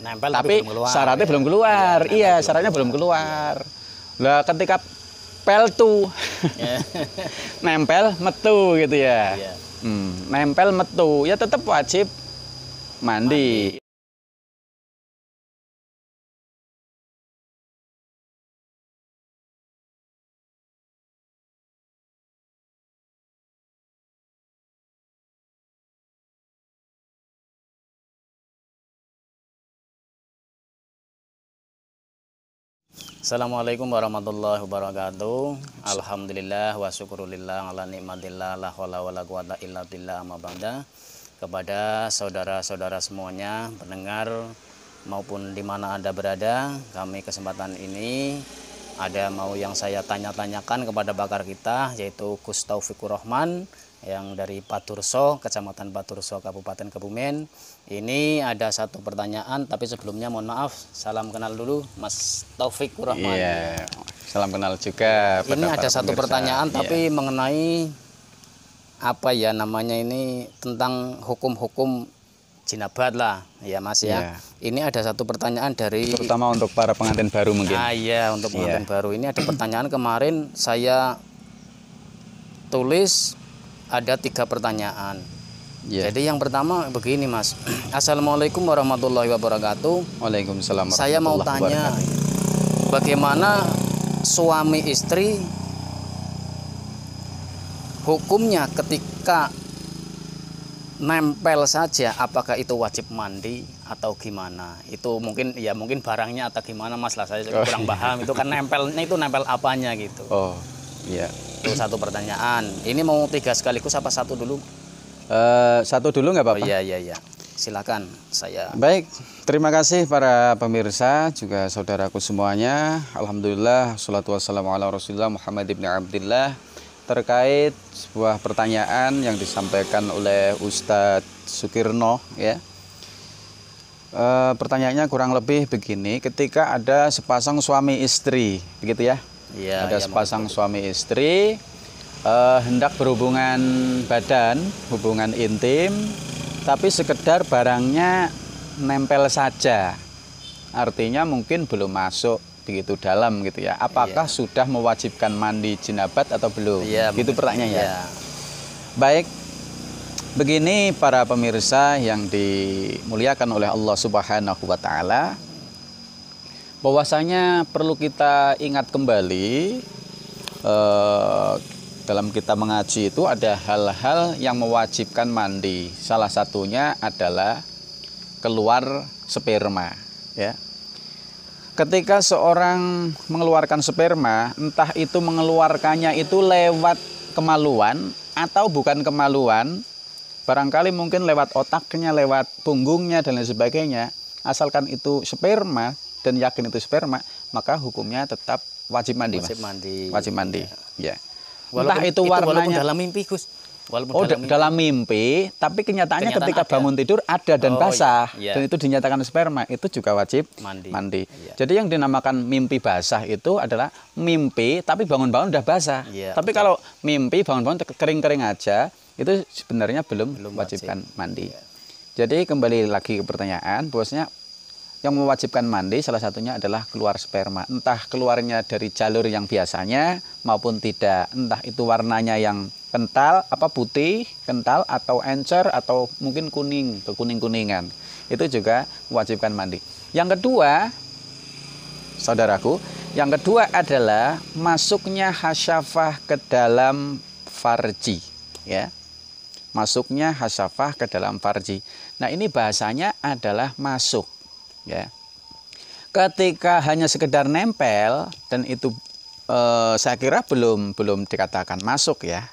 Nempel tapi belum keluar, syaratnya ya. belum keluar. Iya, Belum syaratnya belum keluar. Lah ketika tuh nempel metu gitu ya. Iya. Nempel metu ya tetap wajib mandi. Assalamualaikum warahmatullahi wabarakatuh. Alhamdulillah wa syukurillah ala nikmatillah la haula wala quwata illa billah amma ba'da. Kepada saudara-saudara semuanya, pendengar maupun di mana Anda berada, kami kesempatan ini ada mau yang saya tanya-tanyakan kepada bakar kita, yaitu Gus Taufikur Rahman yang dari Paturso, Kecamatan Paturso, Kabupaten Kebumen. Ini ada satu pertanyaan, tapi sebelumnya mohon maaf, salam kenal dulu Mas Taufikur Rahman. Iya, salam kenal juga. Ini ada satu pertanyaan, tapi mengenai apa ya namanya ini, tentang hukum-hukum jinabat lah, ya Mas ya. Ini ada satu pertanyaan dari, terutama untuk para pengantin baru mungkin. Iya, untuk pengantin baru. Ini ada pertanyaan kemarin saya tulis ada 3 pertanyaan. Jadi yang pertama begini Mas. Assalamualaikum warahmatullahi wabarakatuh. Waalaikumsalam. Saya mau tanya, bagaimana suami istri hukumnya ketika nempel saja, apakah itu wajib mandi atau gimana? Itu mungkin ya mungkin barangnya atau gimana Mas lah, saya kurang paham. Itu kan nempelnya itu nempel apanya gitu. Oh iya, itu satu pertanyaan. Ini mau 3 sekaligus apa satu dulu? Satu dulu nggak apa-apa? Oh, iya. Silakan saya. Baik, terima kasih para pemirsa juga saudaraku semuanya. Alhamdulillah, salatu wassalamu ala Rasulillah Muhammad ibn Abdillah. Terkait sebuah pertanyaan yang disampaikan oleh Ustadz Sukirno ya. Pertanyaannya kurang lebih begini, ketika ada sepasang suami istri, begitu ya? Iya, ada sepasang suami istri hendak berhubungan badan, hubungan intim, tapi sekedar barangnya nempel saja, artinya mungkin belum masuk begitu dalam gitu ya. Apakah sudah mewajibkan mandi jinabat atau belum? Gitu pertanyaannya. Baik, begini para pemirsa yang dimuliakan oleh Allah Subhanahu wa Ta'ala, bahwasanya perlu kita ingat kembali, dalam kita mengaji itu ada hal-hal yang mewajibkan mandi. Salah satunya adalah keluar sperma ya. Ketika seorang mengeluarkan sperma, entah itu mengeluarkannya itu lewat kemaluan atau bukan kemaluan, barangkali mungkin lewat otaknya, lewat punggungnya dan lain sebagainya, asalkan itu sperma dan yakin itu sperma, maka hukumnya tetap wajib mandi. Wajib mandi ya. Entah itu warnanya, walaupun dalam mimpi Gus. Dalam mimpi, tapi kenyataannya ketika bangun tidur ada dan basah, dan itu dinyatakan sperma, itu juga wajib mandi. Jadi yang dinamakan mimpi basah itu adalah mimpi tapi bangun-bangun udah basah. Tapi kalau mimpi bangun-bangun kering-kering aja, itu sebenarnya belum wajibkan mandi. Jadi kembali lagi ke pertanyaan, bahwasanya yang mewajibkan mandi salah satunya adalah keluar sperma. Entah keluarnya dari jalur yang biasanya maupun tidak. Entah itu warnanya yang kental, putih, kental, atau encer, atau mungkin kuning, kekuning-kuningan. Itu juga mewajibkan mandi. Yang kedua, saudaraku, yang kedua adalah masuknya hasyafah ke dalam farji. Ya. Masuknya hasyafah ke dalam farji. Nah ini bahasanya adalah masuk. Ya, ketika hanya sekedar nempel dan itu saya kira belum dikatakan masuk ya,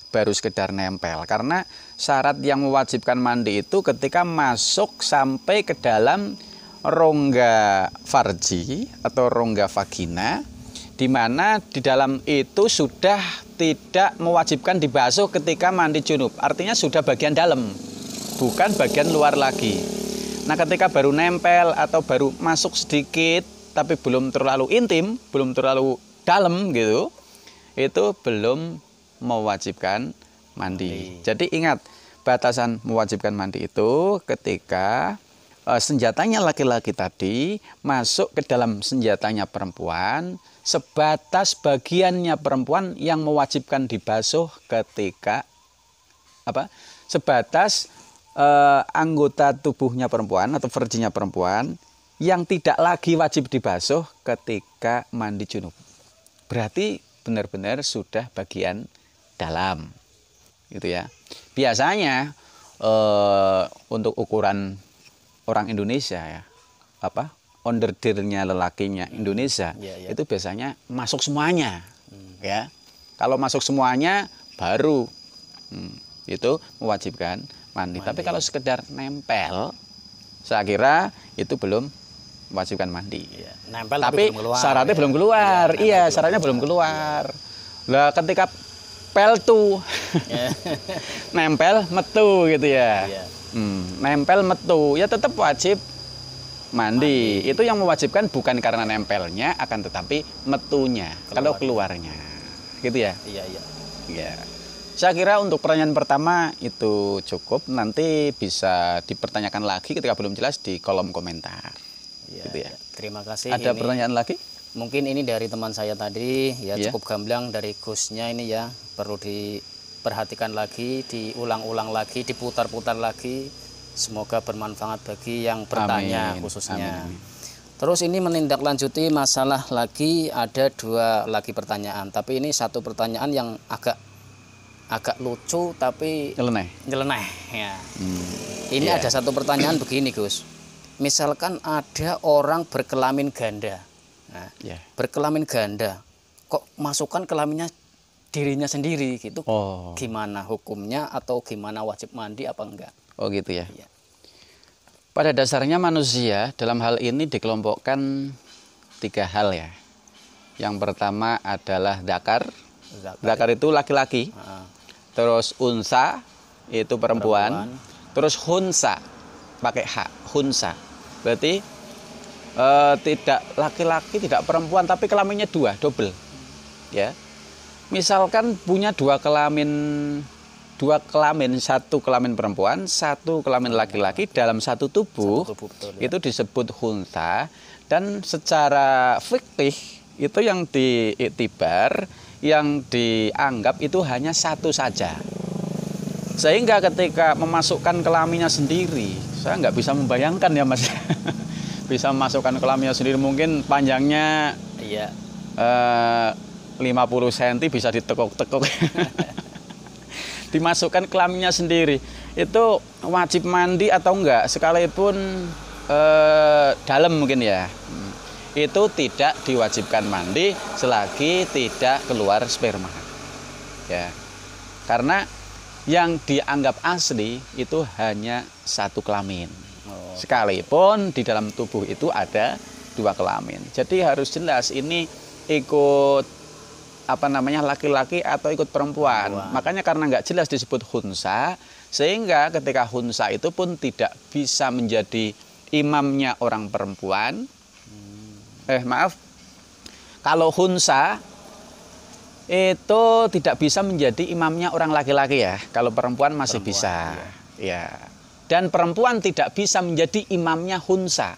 baru sekedar nempel, karena syarat yang mewajibkan mandi itu ketika masuk sampai ke dalam rongga farji atau rongga vagina, di mana di dalam itu sudah tidak mewajibkan dibasuh ketika mandi junub, artinya sudah bagian dalam, bukan bagian luar lagi. Nah ketika baru nempel atau baru masuk sedikit tapi belum terlalu intim, belum terlalu dalam gitu, itu belum mewajibkan mandi. Jadi ingat, batasan mewajibkan mandi itu ketika senjatanya laki-laki tadi masuk ke dalam senjatanya perempuan, sebatas bagiannya perempuan yang mewajibkan dibasuh ketika sebatas anggota tubuhnya perempuan atau verjinya perempuan yang tidak lagi wajib dibasuh ketika mandi junub. Berarti benar-benar sudah bagian dalam, gitu ya. Biasanya untuk ukuran orang Indonesia ya, onderdirnya lelakinya Indonesia itu biasanya masuk semuanya, ya. Kalau masuk semuanya baru itu mewajibkan mandi. Tapi kalau sekedar nempel, saya kira itu belum mewajibkan mandi. Nempel tapi syaratnya belum keluar. Iya, syaratnya belum keluar. Lah ketika peltu nempel metu gitu ya. Nempel metu ya tetap wajib mandi. Itu yang mewajibkan bukan karena nempelnya, akan tetapi metunya kalau keluarnya. Gitu ya. Iya. Saya kira untuk pertanyaan pertama itu cukup. Nanti bisa dipertanyakan lagi ketika belum jelas di kolom komentar. Gitu ya. Terima kasih. Ada pertanyaan lagi? Mungkin ini dari teman saya tadi ya, cukup gamblang dari Gusnya ini ya, perlu diperhatikan lagi, diulang-ulang lagi, diputar-putar lagi. Semoga bermanfaat bagi yang bertanya khususnya. Terus ini menindaklanjuti masalah lagi, ada 2 lagi pertanyaan, tapi ini satu pertanyaan yang agak lucu tapi nyeleneh ya. Ini ada satu pertanyaan begini, Gus. Misalkan ada orang berkelamin ganda. Nah, berkelamin ganda, kok masukkan kelaminnya dirinya sendiri gitu. Gimana hukumnya, atau gimana wajib mandi apa enggak? Oh gitu ya. Pada dasarnya manusia dalam hal ini dikelompokkan 3 hal ya. Yang pertama adalah zakar. Zakar itu laki-laki. Terus unsa itu perempuan. Terus hunsa pakai hak, hunsa. Berarti tidak laki-laki, tidak perempuan, tapi kelaminnya 2, double. Ya. Misalkan punya 2 kelamin, 1 kelamin perempuan, 1 kelamin laki-laki dalam satu tubuh, itu disebut hunsa. Dan secara fikih itu yang diiktibar, yang dianggap itu hanya 1 saja. Sehingga ketika memasukkan kelaminnya sendiri, saya nggak bisa membayangkan ya Mas. Bisa memasukkan kelaminnya sendiri, mungkin panjangnya 50 cm bisa ditekuk-tekuk. Dimasukkan kelaminnya sendiri, itu wajib mandi atau enggak, sekalipun dalam mungkin ya, itu tidak diwajibkan mandi selagi tidak keluar sperma ya. Karena yang dianggap asli itu hanya 1 kelamin, sekalipun di dalam tubuh itu ada 2 kelamin. Jadi harus jelas ini ikut laki-laki atau ikut perempuan. Makanya karena nggak jelas disebut hunsa, sehingga ketika hunsa itu pun tidak bisa menjadi imamnya orang perempuan. Kalau hunsa itu tidak bisa menjadi imamnya orang laki-laki ya. Kalau perempuan masih bisa. Ya. Dan perempuan tidak bisa menjadi imamnya hunsa.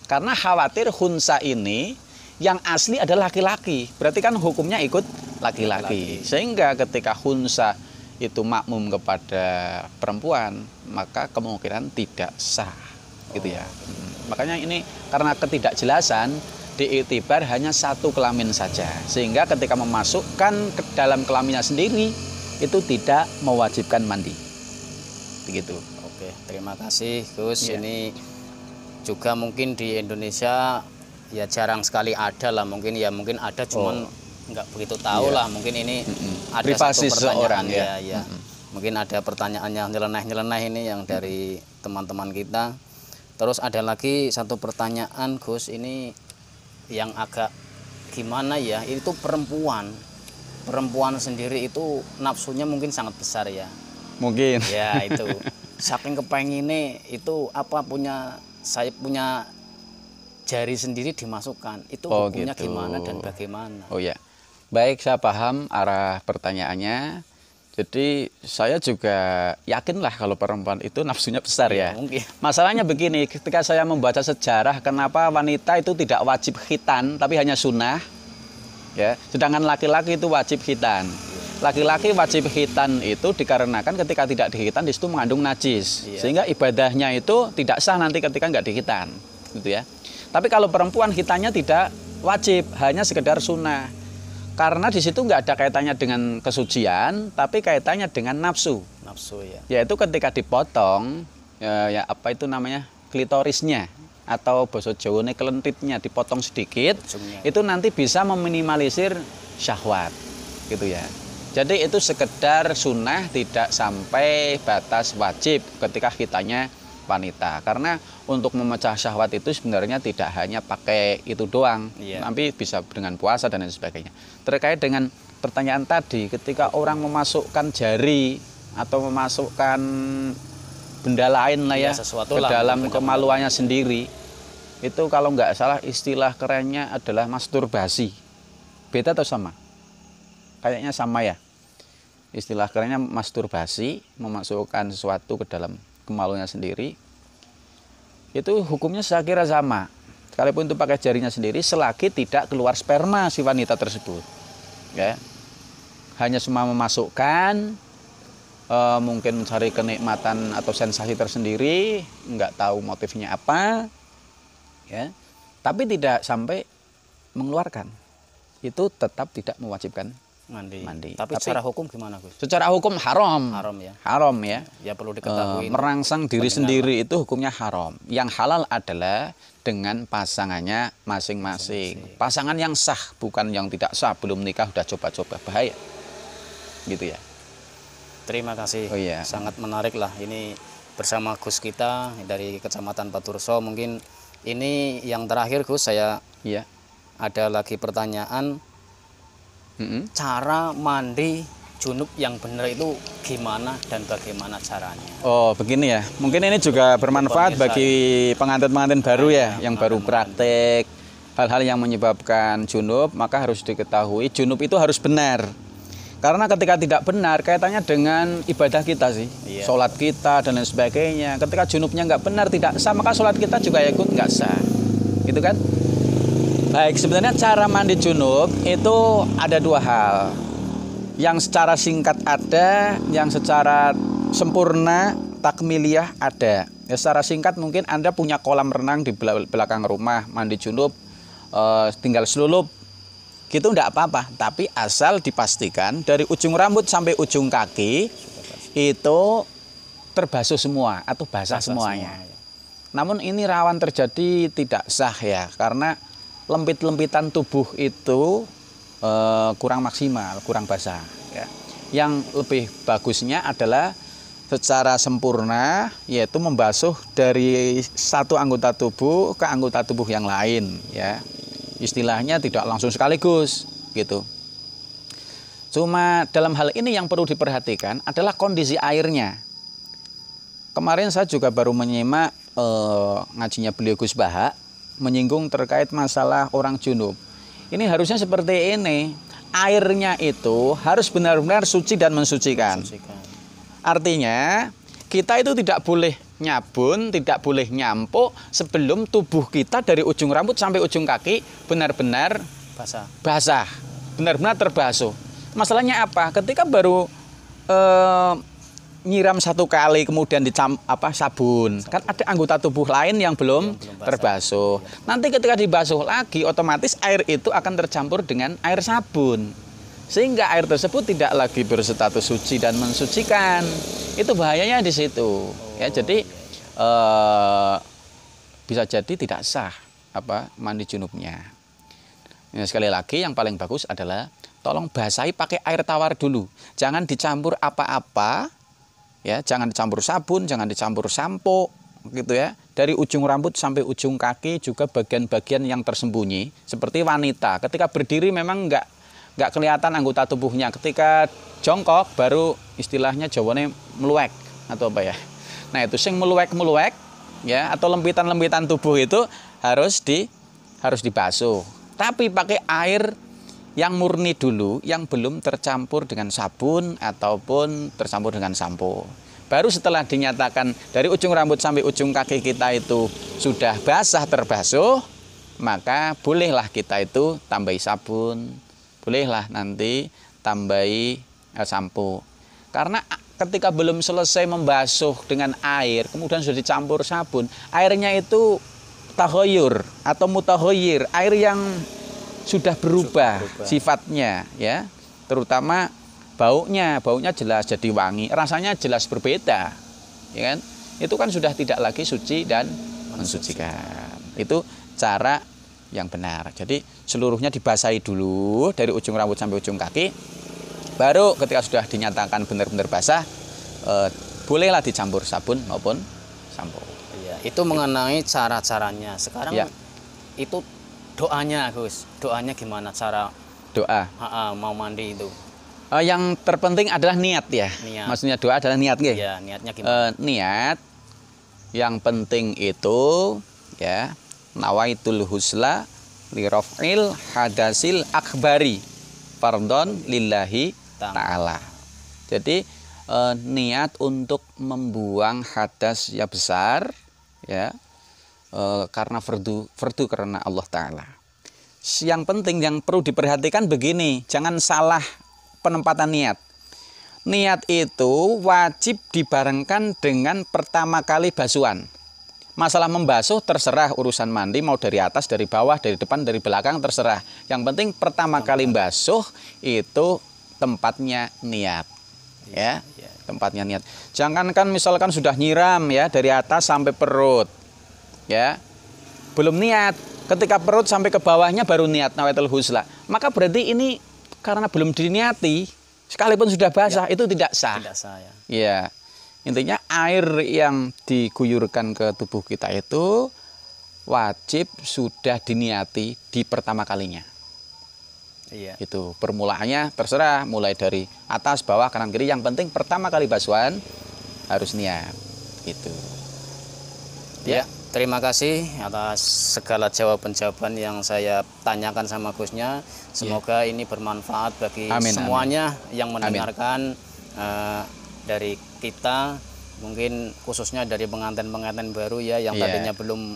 Karena khawatir hunsa ini yang asli adalah laki-laki. Berarti kan hukumnya ikut laki-laki. Sehingga ketika hunsa itu makmum kepada perempuan, maka kemungkinan tidak sah. Gitu ya. Makanya ini karena ketidakjelasan, diiktibar hanya 1 kelamin saja, sehingga ketika memasukkan ke dalam kelaminnya sendiri itu tidak mewajibkan mandi. Begitu. Oke, terima kasih Gus. Ini juga mungkin di Indonesia ya jarang sekali ada lah, mungkin ada, cuman nggak begitu tahu lah. Mungkin ini ada privasi satu pertanyaan ya. Mungkin ada pertanyaannya nyeleneh-nyeleneh ini yang dari teman-teman kita. Terus ada lagi satu pertanyaan Gus, ini yang agak gimana ya, itu perempuan sendiri itu nafsunya mungkin sangat besar ya. Mungkin. Ya itu. Saking kepenginnya itu saya punya jari sendiri dimasukkan. Itu hukumnya gimana dan bagaimana? Oh ya. Baik, saya paham arah pertanyaannya. Jadi saya juga yakinlah kalau perempuan itu nafsunya besar ya. Mungkin. Masalahnya begini, ketika saya membaca sejarah kenapa wanita itu tidak wajib khitan tapi hanya sunnah, ya. Sedangkan laki-laki itu wajib khitan. Laki-laki wajib khitan itu dikarenakan ketika tidak dikhitan di situ mengandung najis, sehingga ibadahnya itu tidak sah nanti ketika nggak dikhitan, gitu ya. Tapi kalau perempuan khitannya tidak wajib, hanya sekedar sunnah. Karena di situ nggak ada kaitannya dengan kesucian, tapi kaitannya dengan nafsu. Nafsu ya. Yaitu ketika dipotong, ya apa itu namanya, klitorisnya atau bahasa Jawane kelentitnya dipotong sedikit, ujungnya. Itu nanti bisa meminimalisir syahwat, gitu ya. Jadi itu sekedar sunnah, tidak sampai batas wajib ketika khitannya wanita. Karena untuk memecah syahwat itu sebenarnya tidak hanya pakai itu doang, tapi bisa dengan puasa dan lain sebagainya. Terkait dengan pertanyaan tadi, ketika orang memasukkan jari atau memasukkan benda lain lah ya, ke dalam kemaluannya sendiri, itu kalau nggak salah istilah kerennya adalah masturbasi. Beda atau sama? Kayaknya sama ya. Istilah kerennya masturbasi, memasukkan sesuatu ke dalam kemaluannya sendiri. Itu hukumnya saya kira sama. Sekalipun itu pakai jarinya sendiri, selagi tidak keluar sperma si wanita tersebut, ya. Hanya cuma memasukkan, mungkin mencari kenikmatan atau sensasi tersendiri, nggak tahu motifnya apa, ya. Tapi tidak sampai mengeluarkan. Itu tetap tidak mewajibkan mandi. Tapi secara hukum gimana, Gus? Secara hukum haram. Haram ya. Haram ya. Ya perlu diketahui. Merangsang diri sendiri itu hukumnya haram. Yang halal adalah dengan pasangannya masing-masing. Pasangan yang sah, bukan yang tidak sah, belum nikah udah coba-coba, bahaya. Gitu ya. Terima kasih. Oh, iya. Sangat menarik lah ini bersama Gus kita dari Kecamatan Paturso. Mungkin ini yang terakhir, Gus, saya ada lagi pertanyaan. Cara mandi junub yang benar itu gimana dan bagaimana caranya? Oh, begini ya. Mungkin ini juga bermanfaat bagi pengantin-pengantin baru ya, yang baru praktek hal-hal yang menyebabkan junub, maka harus diketahui junub itu harus benar. Karena ketika tidak benar, kaitannya dengan ibadah kita sih, sholat kita dan lain sebagainya. Ketika junubnya nggak benar, tidak sah, maka sholat kita juga ikut nggak sah, gitu kan? Baik, sebenarnya cara mandi junub itu ada dua hal. Yang secara singkat ada, yang secara sempurna takmiliyah ada. Ya, secara singkat mungkin Anda punya kolam renang di belakang rumah, mandi junub, tinggal selulup, gitu enggak apa-apa. Tapi asal dipastikan dari ujung rambut sampai ujung kaki itu terbasuh semua atau basah semuanya. Namun ini rawan terjadi tidak sah ya, karena lempit-lempitan tubuh itu kurang maksimal, kurang basah. Ya. Yang lebih bagusnya adalah secara sempurna, yaitu membasuh dari satu anggota tubuh ke anggota tubuh yang lain. Ya. Istilahnya tidak langsung sekaligus, gitu. Cuma dalam hal ini yang perlu diperhatikan adalah kondisi airnya. Kemarin saya juga baru menyimak ngajinya beliau Gus Baha, menyinggung terkait masalah orang junub. Ini harusnya seperti ini. Airnya itu harus benar-benar suci dan mensucikan. Artinya, kita itu tidak boleh nyabun, tidak boleh nyampuk sebelum tubuh kita dari ujung rambut sampai ujung kaki benar-benar basah. Benar-benar terbasuh. Masalahnya apa? Ketika baru nyiram satu kali kemudian sabun, kan ada anggota tubuh lain yang belum terbasuh. Nanti ketika dibasuh lagi otomatis air itu akan tercampur dengan air sabun, sehingga air tersebut tidak lagi berstatus suci dan mensucikan. Itu bahayanya di situ. Ya, jadi bisa jadi tidak sah mandi junubnya. Ya, sekali lagi yang paling bagus adalah tolong basahi pakai air tawar dulu, jangan dicampur apa-apa. Ya, jangan dicampur sabun, jangan dicampur sampo, gitu ya. Dari ujung rambut sampai ujung kaki juga bagian-bagian yang tersembunyi. Seperti wanita, ketika berdiri memang nggak kelihatan anggota tubuhnya. Ketika jongkok baru istilahnya Jawane meluwek atau apa ya. Nah itu sing meluwek ya, atau lempitan-lempitan tubuh itu harus dibasuh. Tapi pakai air Yang murni dulu, yang belum tercampur dengan sabun ataupun tercampur dengan sampo. Baru setelah dinyatakan dari ujung rambut sampai ujung kaki kita itu sudah basah terbasuh, maka bolehlah kita itu tambahi sabun, bolehlah nanti tambahi sampo. Karena ketika belum selesai membasuh dengan air, kemudian sudah dicampur sabun, airnya itu tahoyur atau mutahoyir, air yang sudah berubah sifatnya, ya, terutama baunya jelas jadi wangi, rasanya jelas berbeda, ya kan? Itu kan sudah tidak lagi suci dan mensucikan. Itu cara yang benar. Jadi seluruhnya dibasahi dulu dari ujung rambut sampai ujung kaki. Baru ketika sudah dinyatakan benar-benar basah, bolehlah dicampur sabun maupun sampo. Iya, itu mengenai cara-caranya. Sekarang ya, itu doanya, Gus. Doanya gimana cara doa? Mau mandi itu. Yang terpenting adalah niat ya. Niat. Maksudnya doa adalah niat, nggih? Iya, niatnya gimana? Niat yang penting itu ya, nawaitul husla li raf'il hadasil akbari fardhon lillahi ta'ala. Jadi niat untuk membuang hadas yang besar ya, karena fardu karena Allah Ta'ala. Yang penting yang perlu diperhatikan begini, jangan salah penempatan niat. Niat itu wajib dibarengkan dengan pertama kali basuhan. Masalah membasuh terserah urusan mandi, mau dari atas, dari bawah, dari depan, dari belakang terserah. Yang penting pertama kali basuh itu tempatnya niat. Ya, tempatnya niat. Jangankan misalkan sudah nyiram ya dari atas sampai perut. Ya. Belum niat, ketika perut sampai ke bawahnya baru niat nawaitul husla. Maka berarti ini karena belum diniati, sekalipun sudah basah itu tidak sah. Tidak sah ya. Ya. Intinya air yang diguyurkan ke tubuh kita itu wajib sudah diniati di pertama kalinya. Iya. Itu permulaannya terserah, mulai dari atas, bawah, kanan, kiri. Yang penting pertama kali basuhan harus niat. Gitu. Ya, terima kasih atas segala jawaban-jawaban yang saya tanyakan sama Gusnya. Semoga ini bermanfaat bagi semuanya yang mendengarkan. Dari kita, mungkin khususnya dari pengantin-pengantin baru ya yang tadinya belum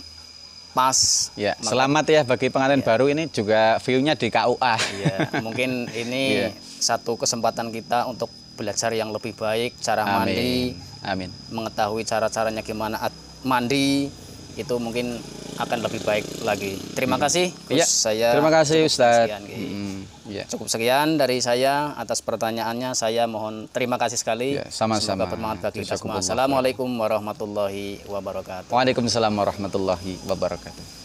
pas. Ya, selamat ya bagi pengantin baru, ini juga view-nya di KUA. Ya, mungkin ini satu kesempatan kita untuk belajar yang lebih baik, cara mandi. Amin. Mengetahui cara-caranya gimana mandi, itu mungkin akan lebih baik lagi. Terima kasih Gus. Terima kasih Ustaz. Cukup sekian dari saya atas pertanyaannya. Saya mohon terima kasih sekali. Sama-sama. Semoga bermanfaat bagi kita semua. Assalamualaikum warahmatullahi wabarakatuh. Waalaikumsalam warahmatullahi wabarakatuh.